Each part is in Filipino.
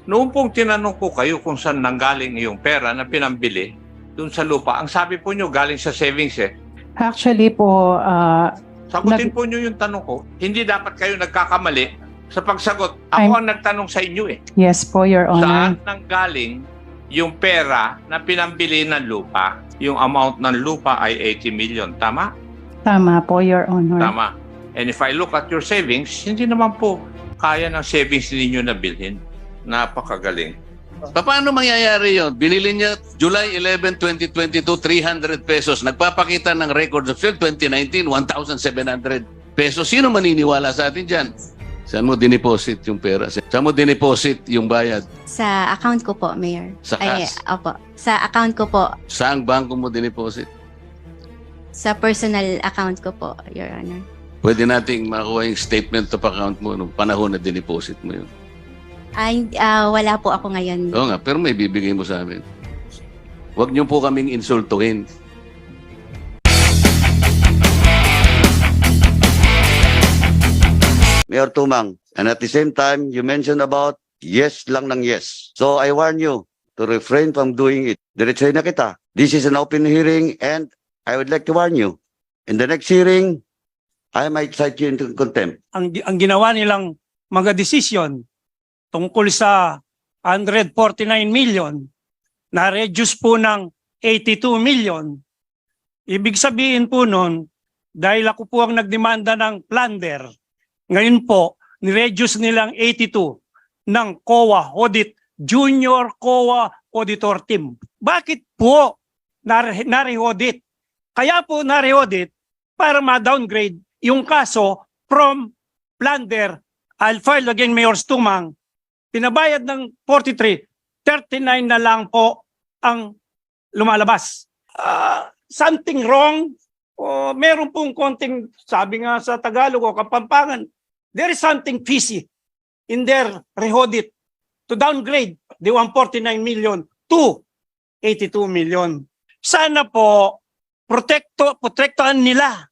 Noong pong tinanong ko kayo kung saan nanggaling yung pera na pinambili dun sa lupa, ang sabi po nyo galing sa savings eh. Actually po, Sagutin po nyo yung tanong ko. Hindi dapat kayo nagkakamali sa pagsagot. Ako ang nagtanong sa inyo eh. yes po, Your Honor. Saan nanggaling yung pera na pinambili ng lupa? Yung amount ng lupa ay 80 million. Tama? Tama po, Your Honor. Tama. And if I look at your savings, hindi naman po kaya ng savings ninyo na bilhin. Napakagaling. Paano mangyayari yon? Binili niya July 11, 2022, 300 pesos. Nagpapakita ng records of sale 2019, 1,700 pesos. Sino maniniwala sa atin dyan? Saan mo dineposit yung pera? Saan mo dineposit yung bayad? Sa account ko po, Mayor. Sa Ay, cash? opo. Sa account ko po. Saang bangko mo dineposit? Sa personal account ko po, Your Honor. Pwede nating makuha yung statement of account mo nung panahon na dineposit mo yun. Ay, wala po ako ngayon. Oo nga, pero may bibigay mo sa amin. Huwag niyo po kaming insultuhin. Mayor Tumang, and at the same time, you mentioned about yes lang ng yes. So I warn you to refrain from doing it. Diretsoy na kita. This is an open hearing and I would like to warn you. In the next hearing, I might cite you into contempt. Ang ginawa nilang mga desisyon tungkol sa 149 million na reduce po ng 82 million. Ibig sabihin po nun, dahil ako po ang nagdemanda ng plunder, ngayon po, ni-reduce nilang 82 ng COA Audit, Junior COA Auditor Team. Bakit po nare-audit? Kaya po nare-audit para ma-downgrade yung kaso from plunder. I'll file again, Mayor Tumang. Pinabayad ng 43, 39 na lang po ang lumalabas. Something wrong? O meron pong konting, sabi nga sa Tagalog o Kapampangan, there is something fishy in their re-audit to downgrade the 149 million to 82 million. Sana po protektahan nila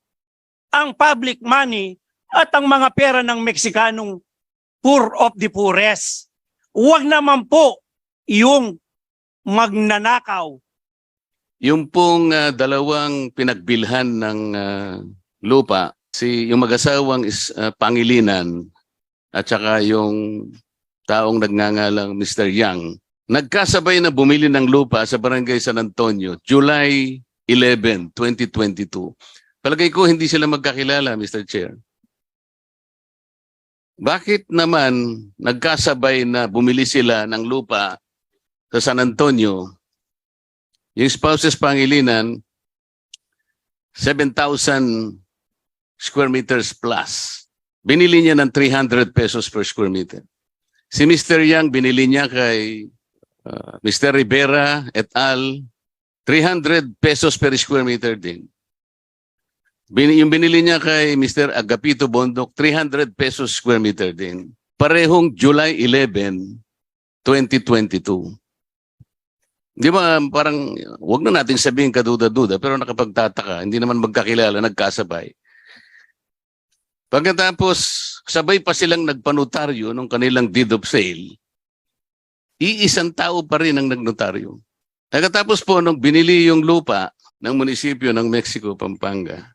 ang public money at ang mga pera ng Meksikanong poor of the poorest. Huwag naman po yung magnanakaw. Yung pong dalawang pinagbilhan ng lupa, yung mag-asawang Pangilinan at saka yung taong nagngangalang Mr. Yang, nagkasabay na bumili ng lupa sa Barangay San Antonio, July 11, 2022. Palagay ko hindi sila magkakilala, Mr. Chair. Bakit naman nagkasabay na bumili sila ng lupa sa San Antonio? Yung spouses Pangilinan, 7,000 square meters plus. Binili niya ng 300 pesos per square meter. Si Mr. Yang, binili niya kay Mr. Rivera et al. 300 pesos per square meter din. Yung binili niya kay Mr. Agapito Bondok, 300 pesos square meter din. Parehong July 11, 2022. Di ba parang, wag na natin sabihin kaduda-duda, pero nakapagtataka, hindi naman magkakilala, nagkasabay. Pagkatapos, sabay pa silang nagpanotaryo ng kanilang deed of sale, iisang tao pa rin ang nagnotaryo. Pagkatapos po, nung binili yung lupa ng munisipyo ng Mexico, Pampanga,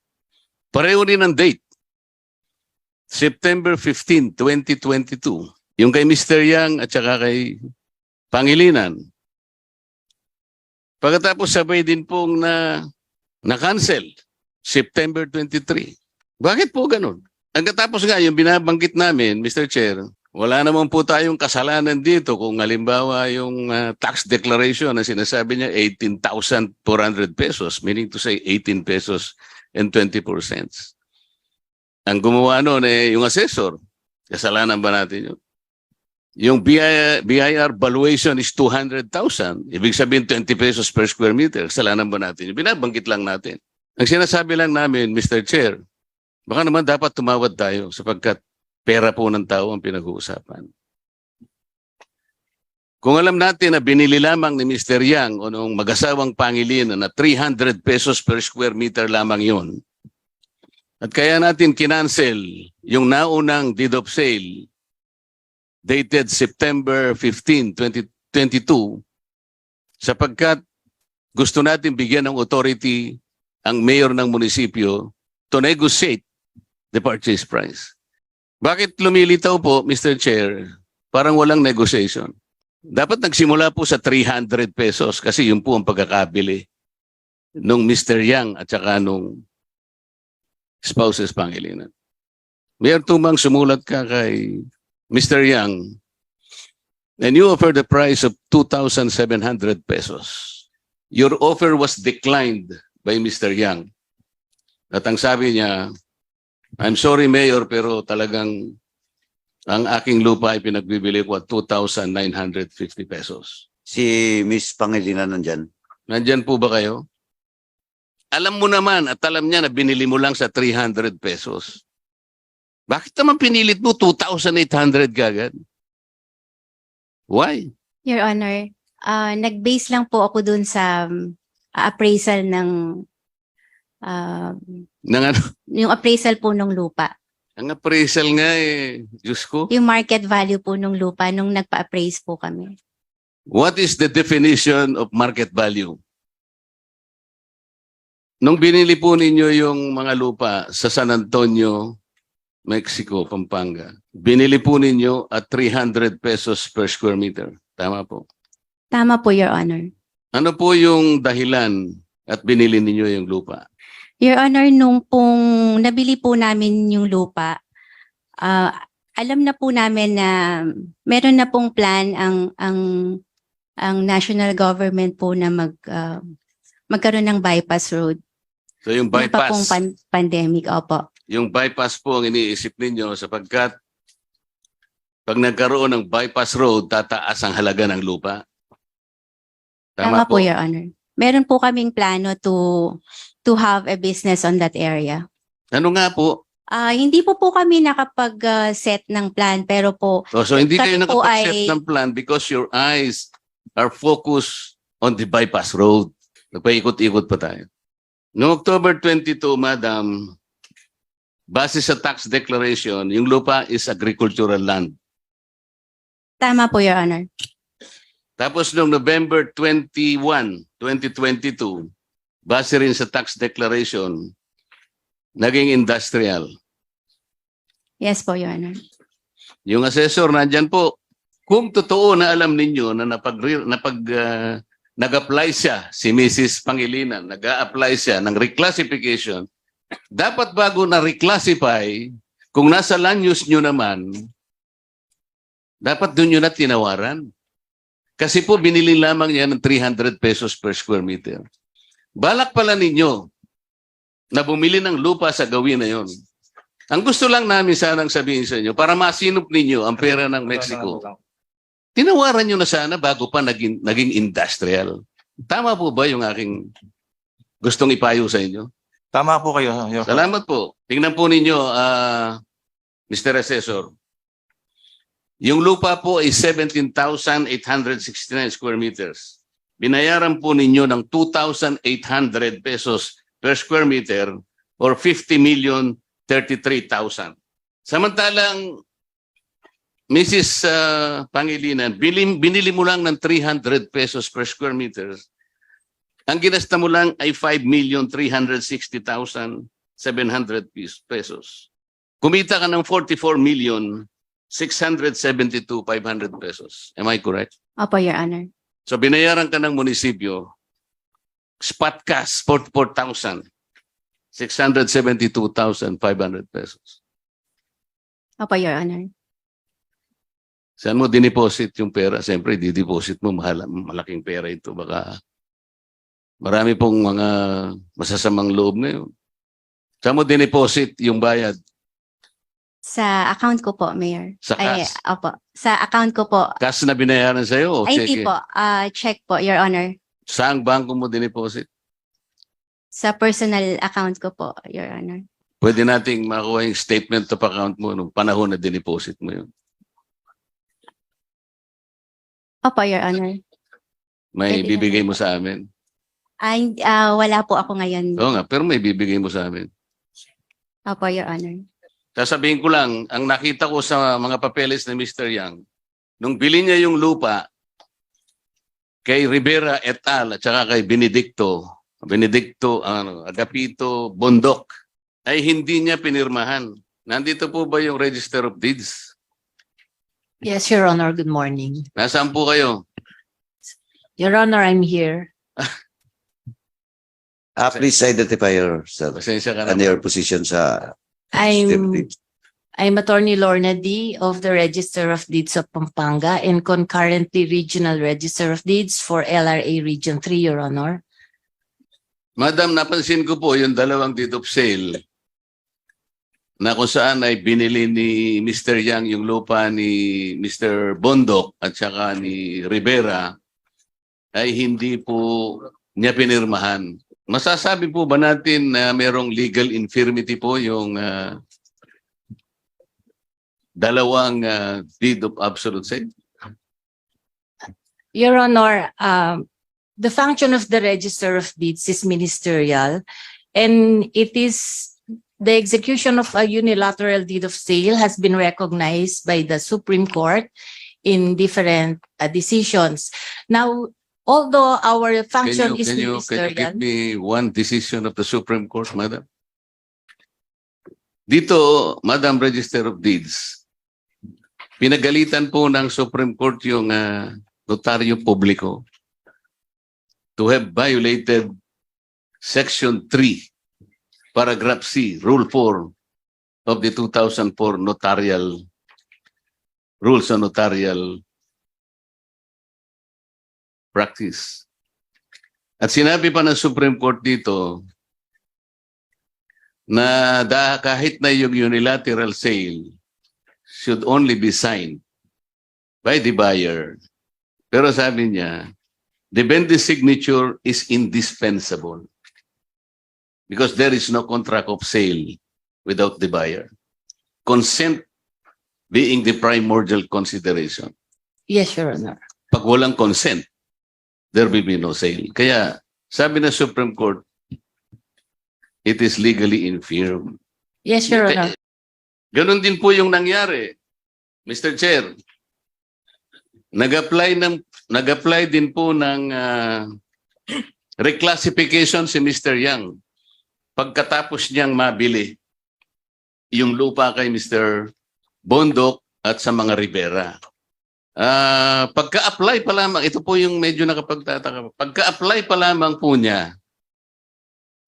pareho rin ang date. September 15, 2022. Yung kay Mr. Yang at saka kay Pangilinan. Pagkatapos sabay din pong na-cancel, September 23. Bakit po ganun? Pagkatapos nga, yung binabanggit namin, Mr. Chair, wala naman po tayong kasalanan dito kung halimbawa yung tax declaration na sinasabi niya 18,400 pesos, meaning to say 18 pesos and 24 cents. Ang gumawa noon yung assessor. Kasalanan ba natin yun? Yung BIR valuation is 200,000. Ibig sabihin 20 pesos per square meter. Kasalanan ba natin? Binabanggit lang natin. Ang sinasabi lang namin, Mr. Chair, baka naman dapat tumawad tayo sapagkat pera po ng tao ang pinag-uusapan. Kung alam natin na binili lamang ni Mr. Yang o nung mag-asawang Pangilinan na 300 pesos per square meter lamang yun, at kaya natin kinancel yung naunang deed of sale dated September 15, 2022, sapagkat gusto natin bigyan ng authority ang mayor ng munisipyo to negotiate the purchase price. Bakit lumilitaw po, Mr. Chair, parang walang negotiation? Dapat nagsimula po sa 300 pesos kasi yun po ang pagkakabili nung Mr. Yang at saka nung spouses Pangilinan. Mayor Tumang, sumulat ka kay Mr. Yang and you offered the price of 2,700 pesos. Your offer was declined by Mr. Yang. At ang sabi niya, I'm sorry, Mayor, pero talagang ang aking lupa ay pinagbibili ko at 2,950 pesos. Si Miss Pangilinan nandyan. Nandyan po ba kayo? Alam mo naman at alam niya na binili mo lang sa 300 pesos. Bakit naman pinilit mo 2,800 kagad? Why? Your Honor, nag-base lang po ako dun sa appraisal ng Nang ano? yung appraisal po ng lupa. Ang appraisal nga Diyos ko. Yung market value po ng lupa nung nagpa-appraise po kami. What is the definition of market value? Nung binili po ninyo yung mga lupa sa San Antonio, Mexico, Pampanga, binili po ninyo at 300 pesos per square meter. Tama po. Tama po, Your Honor. Ano po yung dahilan at binili ninyo yung lupa? Your Honor, nung pong nabili po namin yung lupa, alam na po namin na meron na pong plan ang national government po na magkaroon ng bypass road. So yung Yung pa pong bypass, pandemic, opo. yung bypass po ang iniisip ninyo sapagkat pag nagkaroon ng bypass road, tataas ang halaga ng lupa. Tama po, Your Honor. Meron po kaming plano to have a business on that area. Ano nga po? Hindi po kami nakapag-set ng plan, pero po, So hindi kayo Kami po nakapag-set ay- ng plan because your eyes are focused on the bypass road. Nagpaikot-ikot pa tayo. Noong October 22, Madam, base sa tax declaration, yung lupa is agricultural land. tama po, Your Honor. Tapos noong November 21, 2022, base rin sa tax declaration, naging industrial. Yes po, Your Honor. Yung assessor nandyan po, kung totoo na alam ninyo na nag-apply siya, si Mrs. Pangilinan, nag-a-apply siya ng reclassification, dapat bago na reclassify, kung nasa land use nyo naman, dapat doon nyo na tinawaran. Kasi po binili lamang niya ng 300 pesos per square meter. Balak pala ninyo na bumili ng lupa sa gawin na yon. Ang gusto lang namin sanang sabihin sa inyo, para masinop ninyo ang pera ng Mexico, tinawaran nyo na sana bago pa naging industrial. Tama po ba yung aking gustong ipayo sa inyo? Tama po kayo. Salamat po. Tingnan po ninyo, Mr. Assessor. Yung lupa po ay 17,869 square meters. Binayaran po ninyo ng 2,800 pesos per square meter or 50,033,000. Samantalang, Mrs. Pangilinan, binili mo lang ng 300 pesos per square meter. Ang ginasta mo lang ay 5,360,700 pesos. Kumita ka ng 44,672,500 pesos. Am I correct? Opo, Your Honor. So binayaran ka ng munisipyo, spot cash, 44,672,500 pesos. Opo, Your Honor. Saan mo dineposit yung pera? Siyempre, di-deposit mo, malaking pera ito. Baka marami pong mga masasamang loob na yun. Saan mo dineposit yung bayad? Sa account ko po, Mayor. Sa Ay, cash? opo. Sa account ko po. Cash na binayaran sa'yo? O Ay, hindi cheque? po. Check po, Your Honor. Saang bangko mo dineposit? Sa personal account ko po, Your Honor. Pwede nating makuha yung statement of account mo nung panahon na dineposit mo yun. Opo, Your Honor. May Pwede bibigay mo sa amin? Wala po ako ngayon. Oo nga, pero may bibigay mo sa amin. Opo, Your Honor. sasabihin ko lang, ang nakita ko sa mga papeles ni Mr. Yang, nung bili niya yung lupa kay Rivera et al. At saka kay Agapito Bondok, ay hindi niya pinirmahan. Nandito po ba yung Register of Deeds? Yes, Your Honor. Good morning. Nasaan po kayo? Your Honor, I'm here. Please identify yourself Pasensya ka and na. your position sa I'm Attorney Lorna D. of the Register of Deeds of Pampanga and concurrently Regional Register of Deeds for LRA Region 3, Your Honor. Madam, napansin ko po yung dalawang deed of sale na kung saan ay binili ni Mr. Yang yung lupa ni Mr. Bondok at saka ni Rivera ay hindi po niya pinirmahan. Masasabi po ba natin na merong legal infirmity po yung dalawang deed of absolute sale? Your Honor, the function of the Register of Deeds is ministerial, and it is the execution of a unilateral deed of sale has been recognized by the Supreme Court in different decisions. Now, although our function is Can you ministerial, give me one decision of the Supreme Court, Madam? Dito, Madam Register of Deeds, pinagalitan po ng Supreme Court yung notaryo publiko to have violated Section 3, Paragraph C, Rule 4 of the 2004 Notarial Rules on Notarial Practice. At sinabi pa ng Supreme Court dito na kahit na yung unilateral sale should only be signed by the buyer. Pero sabi niya, the vendor's signature is indispensable because there is no contract of sale without the buyer. Consent being the primordial consideration. yes, Your Honor. Pag walang consent, there will be no sale. Kaya sabi ng Supreme Court, it is legally infirm. Yes, Your Honor. Ganon din po yung nangyari. Mr. Chair, nag-apply din po ng reclassification si Mr. Yang pagkatapos niyang mabili yung lupa kay Mr. Bondok at sa mga Rivera. Pagka-apply pa lamang, ito po yung medyo nakapagtataka. Pagka-apply pa lamang po niya,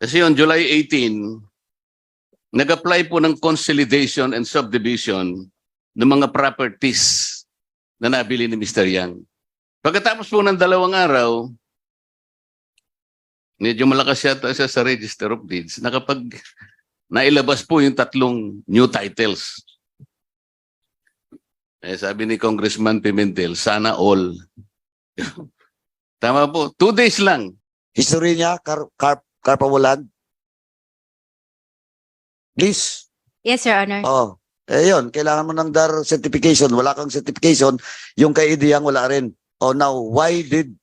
kasi on July 18, nag-apply po ng consolidation and subdivision ng mga properties na nabili ni Mr. Yang. Pagkatapos po ng 2 araw, medyo malakas yata siya sa Register of Deeds, nailabas po yung 3 new titles. Sabi ni Congressman Pimentel, sana all. Tama po, 2 days lang. history niya, Karpawalan. Please. Yes, Your Honor. Oh, yun, kailangan mo ng DAR certification. Wala kang certification, yung kay Idiyang wala rin. Oh, now why did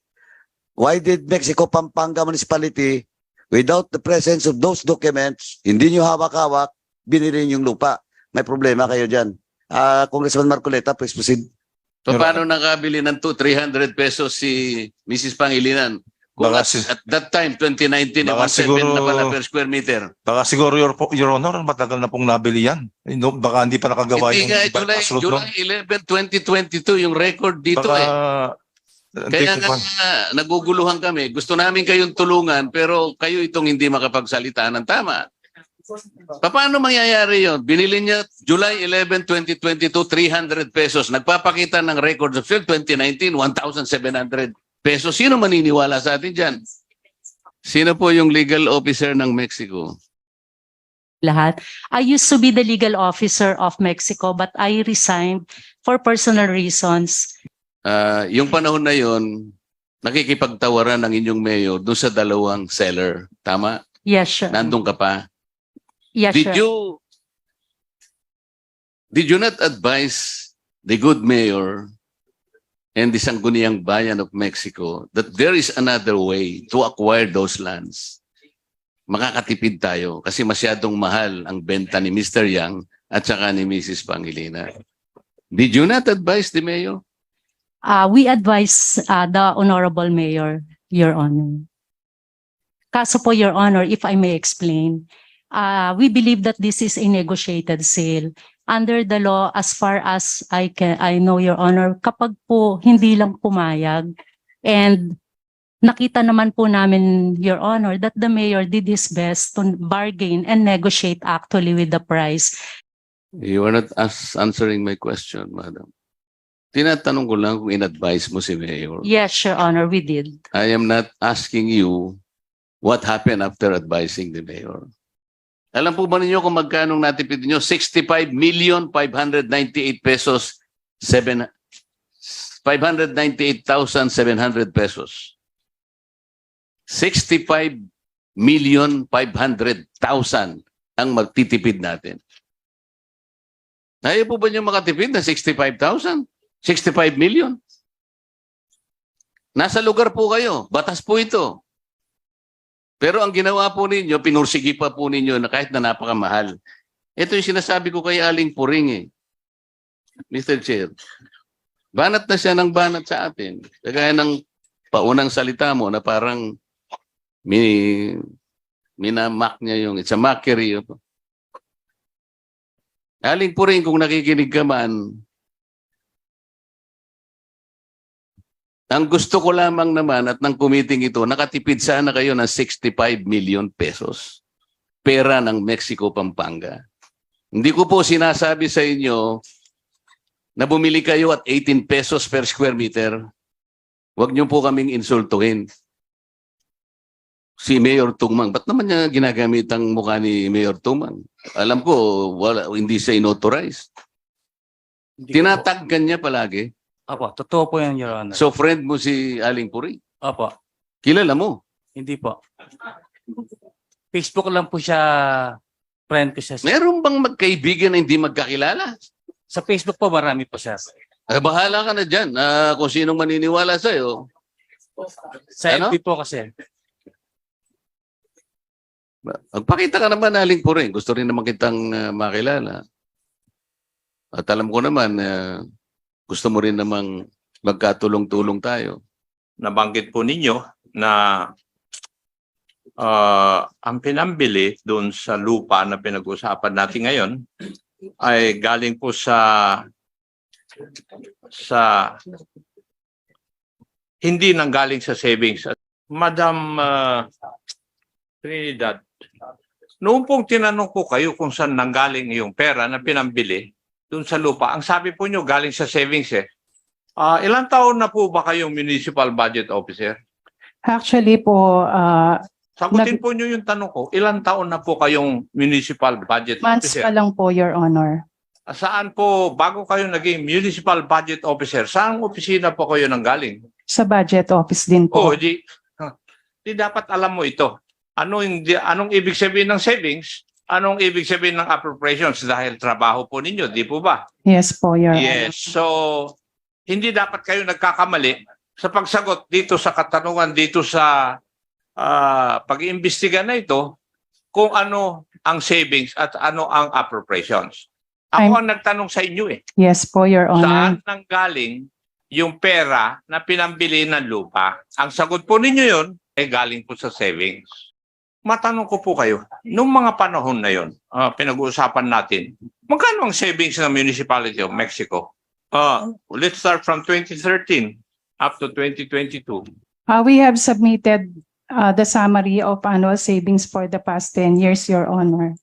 Mexico Pampanga Municipality, without the presence of those documents, hindi nyo hawak-hawak, binili yung lupa? May problema kayo dyan. Congressman Marcoleta, please proceed. Paano nakabili ng 300 pesos si Mrs. Pangilinan? Kung at that time, 2019, 1.7 na pala per square meter. Baka siguro, Your Honor, matagal na pong nabili yan. Baka hindi pa nakagawa Hindi yung nga, bypass road July 11, 2022, yung record dito Baka, Kaya nga naguguluhan kami. Gusto namin kayong tulungan pero kayo itong hindi makapagsalita ng tama. Paano mangyayari yon? Binili niya July 11, 2022, 300 pesos. Nagpapakita ng records of sale 2019, 1,700 pesos. Sino maniniwala sa atin dyan? Sino po yung legal officer ng Mexico? Lahat. I used to be the legal officer of Mexico but I resigned for personal reasons. Yung panahon na yon, nakikipagtawaran ng inyong mayor doon sa 2 seller. Tama? Yes, sir. Nandun ka pa. Yes, Did sir. you not advise the good mayor and the Sangguniang Bayan of Mexico that there is another way to acquire those lands? makakatipid tayo kasi masyadong mahal ang benta ni Mr. Yang at saka ni Mrs. Pangilinan. Did you not advise the mayor? We advise the Honorable Mayor, Your Honor. Kaso po, Your Honor, if I may explain, we believe that this is a negotiated sale. Under the law, as far as I know, Your Honor, kapag po hindi lang pumayag, and nakita naman po namin, Your Honor, that the mayor did his best to bargain and negotiate actually with the price. You are not answering my question, madam. Tinatanong ko lang kung in-advise mo si mayor. Yes, Your Honor, we did. I am not asking you what happened after advising the mayor. Alam po ba ninyo kung magkano natipid niyo? 65,598 pesos, 598,700 pesos. 65,500,000 ang magtitipid natin. Ayaw po ba niyo makatipid na 65,000? 65 million? Nasa lugar po kayo. Batas po ito. Pero ang ginawa po ninyo, pinursigi pa po ninyo na kahit na napakamahal. Ito yung sinasabi ko kay Aling Puring eh. Mr. Chair, banat na siya ng banat sa atin. Kagaya ng paunang salita mo na parang minamak niya yung, it's a mockery. Aling Puring, kung nakikinig ka man, ang gusto ko lamang naman at ng committee ito, nakatipid sana kayo ng 65 million pesos. Pera ng Mexico, Pampanga. Hindi ko po sinasabi sa inyo na bumili kayo at 18 pesos per square meter. Huwag niyo po kaming insultuhin. Si Mayor Tungmang, ba't naman niya ginagamit ang mukha ni Mayor Tungmang? Alam ko, hindi siya inauthorize. Tinataggan niya palagi. Opo, totoo po yan, Your Honor. So friend mo si Aling Puring? Opo, Kilala mo? hindi po. Facebook lang po siya, friend ko siya. Meron bang magkaibigan na hindi magkakilala? Sa Facebook po, marami po siya. Bahala ka na dyan kung sinong maniniwala sa'yo. Sa Ano? FB po kasi. Magpakita ka naman, Aling Puring. Gusto rin naman kitang makilala. At alam ko naman, gusto mo rin namang magkatulong-tulong tayo. Nabanggit po ninyo na ang pinambili doon sa lupa na pinag-usapan natin ngayon ay galing po sa hindi nanggaling sa savings. Madam Trinidad, noong pong tinanong ko kayo kung saan nanggaling yung pera na pinambili doon sa lupa, ang sabi po nyo galing sa savings eh. Ilang taon na po ba kayong municipal budget officer? Actually po, Sagutin po nyo yung tanong ko, ilang taon na po kayong municipal budget months officer? pa lang po, Your Honor. Saan po, bago kayo naging municipal budget officer, saan opisina po kayo nanggaling? Sa budget office din po. Di dapat alam mo ito. Anong ibig sabihin ng savings? Anong ibig sabihin ng appropriations? Dahil trabaho po ninyo, di po ba? Yes po, Your Honor. Yes. So, hindi dapat kayo nagkakamali sa pagsagot dito sa katanungan, dito sa pag-iimbestiga na ito, kung ano ang savings at ano ang appropriations. Ako ang nagtanong sa inyo eh. Yes po, Your Honor. Saan nanggaling yung pera na pinambili ng lupa? Ang sagot po ninyo yun ay galing po sa savings. Matanong ko po kayo, nung mga panahon na yun, pinag-uusapan natin, magkano ang savings ng Municipality of Mexico? Let's start from 2013 up to 2022. We have submitted the summary of annual savings for the past 10 years, Your Honor.